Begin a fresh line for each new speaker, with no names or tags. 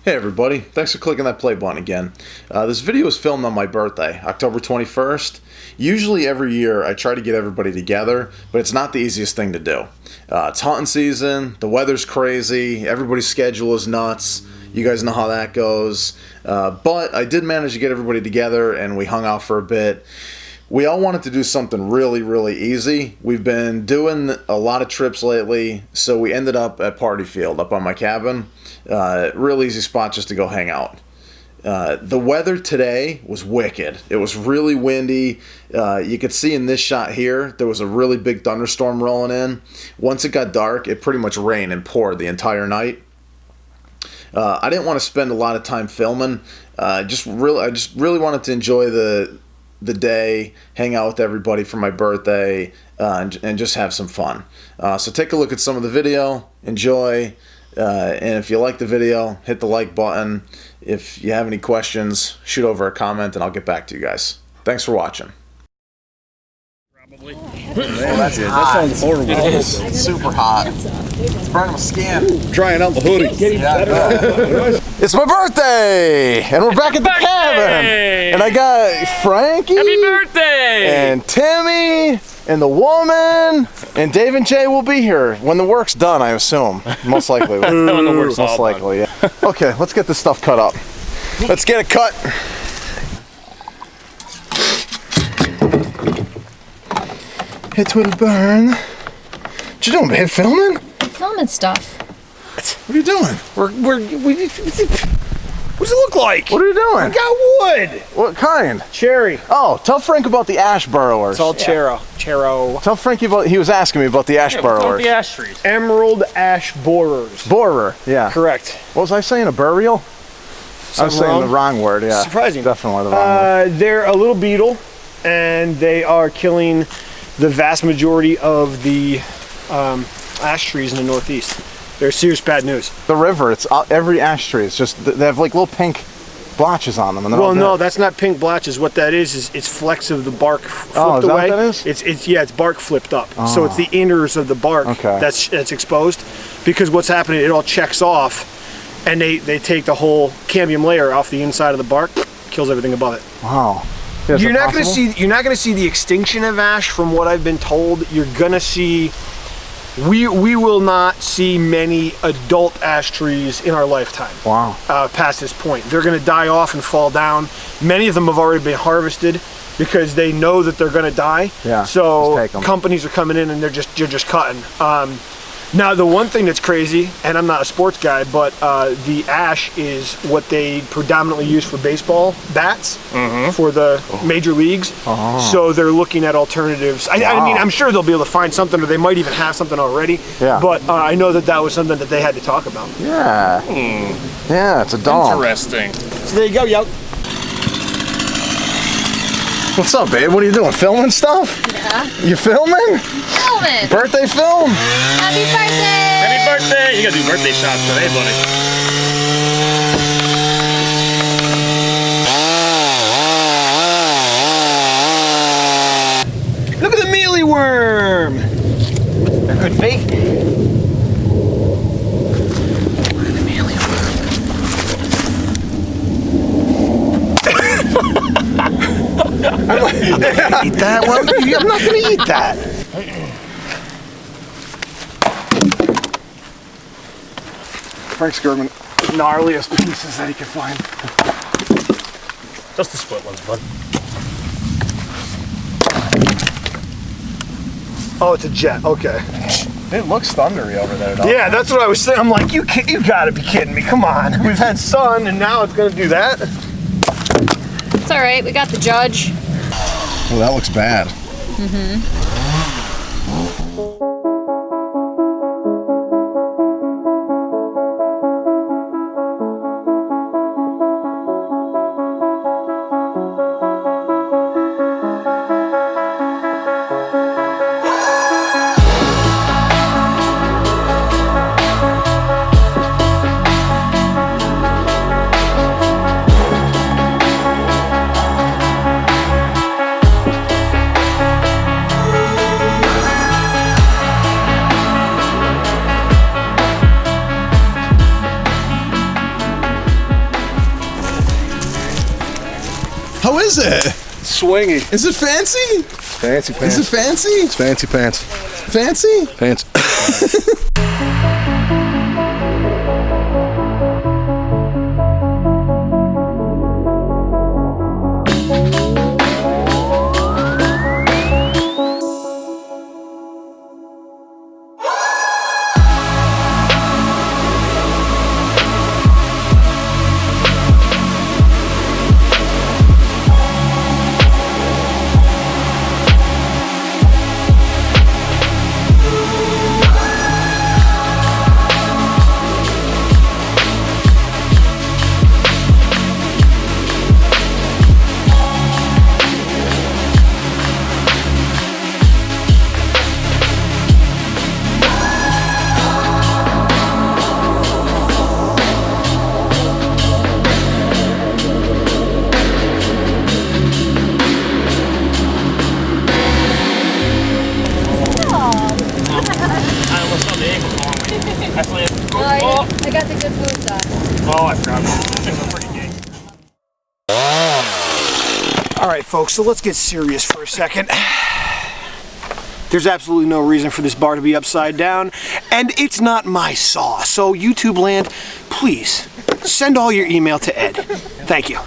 Hey everybody, thanks for clicking that play button again. This video was filmed on my birthday, October 21st. Usually every year I try to get everybody together, but it's not the easiest thing to do. It's hunting season, the weather's crazy, everybody's schedule is nuts. You guys know how that goes. But I did manage to get everybody together and we hung out for a bit. We all wanted to do something really easy. We've been doing a lot of trips lately, so we ended up at Party Field up on my cabin. Real easy spot just to go hang out. The weather today was wicked. It was really windy. You could see in this shot here, there was a really big thunderstorm rolling in. Once it got dark, it pretty much rained and poured the entire night. I didn't want to spend a lot of time filming. I just really wanted to enjoy the day, hang out with everybody for my birthday, and just have some fun. So take a look at some of the video, enjoy, and if you like the video, hit the like button. If you have any questions, shoot over a comment and I'll get back to you guys. Thanks for watching.
Probably. Man, that sounds horrible.
It is. It's super hot. It's burning my skin.
Drying out the hoodie.
It's my birthday! And we're back at the cabin! And I got Frankie!
Happy birthday!
And Timmy! And the woman! And Dave and Jay will be here when the work's done, I assume. Most likely.
When the work's
Most
all
likely, yeah. Okay, let's get this stuff cut up. Let's get it cut. Hey, Twitter burn. What you doing, babe? Filming?
Filming stuff.
What are you doing?
What does it look like?
What are you doing?
I got wood.
What kind?
Cherry.
Oh, tell Frank about the ash burrowers.
It's all Chero.
Tell Frankie about, he was asking me about the ash burrowers.
The ash trees.
Emerald ash borers.
Borer, yeah.
Correct.
What was I saying, a burial? I was saying the wrong word, yeah.
Surprising.
Definitely the wrong word.
They're a little beetle, and they are killing the vast majority of the ash trees in the Northeast. They're serious bad news.
The river, it's every ash tree. It's just, they have like little pink blotches on them. And
Well, no, that's not pink blotches. What that is it's flecks of the bark flipped
Oh, is that
away.
what that is?
It's bark flipped up. So it's the inners of the bark that's exposed. Because what's happening, it all checks off, and they take the whole cambium layer off the inside of the bark, kills everything above it.
Wow. Yeah,
You're not going to see the extinction of ash, from what I've been told. You're going to see. We will not see many adult ash trees in our lifetime.
Wow.
Past this point, they're going to die off and fall down. Many of them have already been harvested because they know that they're going to die.
Yeah.
So companies are coming in and you're just cutting. Now the one thing that's crazy, and I'm not a sports guy, but the ash is what they predominantly use for baseball bats for the major leagues. So they're looking at alternatives. I mean, I'm sure they'll be able to find something, or they might even have something already. Yeah. But I know that was something that they had to talk about.
Yeah. Yeah, it's a dog.
Interesting.
So there you go, yo.
What's up, babe? What are you doing? Filming stuff?
Yeah.
You filming?
Filming.
Birthday film?
Happy birthday!
Happy birthday! You gotta do birthday shots today, buddy.
Look at the mealy worm. They're good bait. Look at the mealy worm. I'm not gonna eat that. Well, I'm not gonna eat that.
Frank's grabbing the gnarliest pieces that he can find.
Just the split ones, bud.
Oh, it's a jet. Okay.
It looks thundery over there, though.
Yeah, that's what I was saying. I'm like, you gotta be kidding me. Come on. We've had sun, and now it's gonna do that.
It's all right. We got the judge.
Well, that looks bad. How is it?
Swingy.
Is it fancy?
Fancy pants.
Is it fancy?
It's fancy pants.
Fancy?
Fancy.
I got the good boots on.
Oh, I forgot. Those things are pretty gay.
All right, folks, so let's get serious for a second. There's absolutely no reason for this bar to be upside down, and it's not my saw. So YouTube land, please send all your email to Ed. Thank you.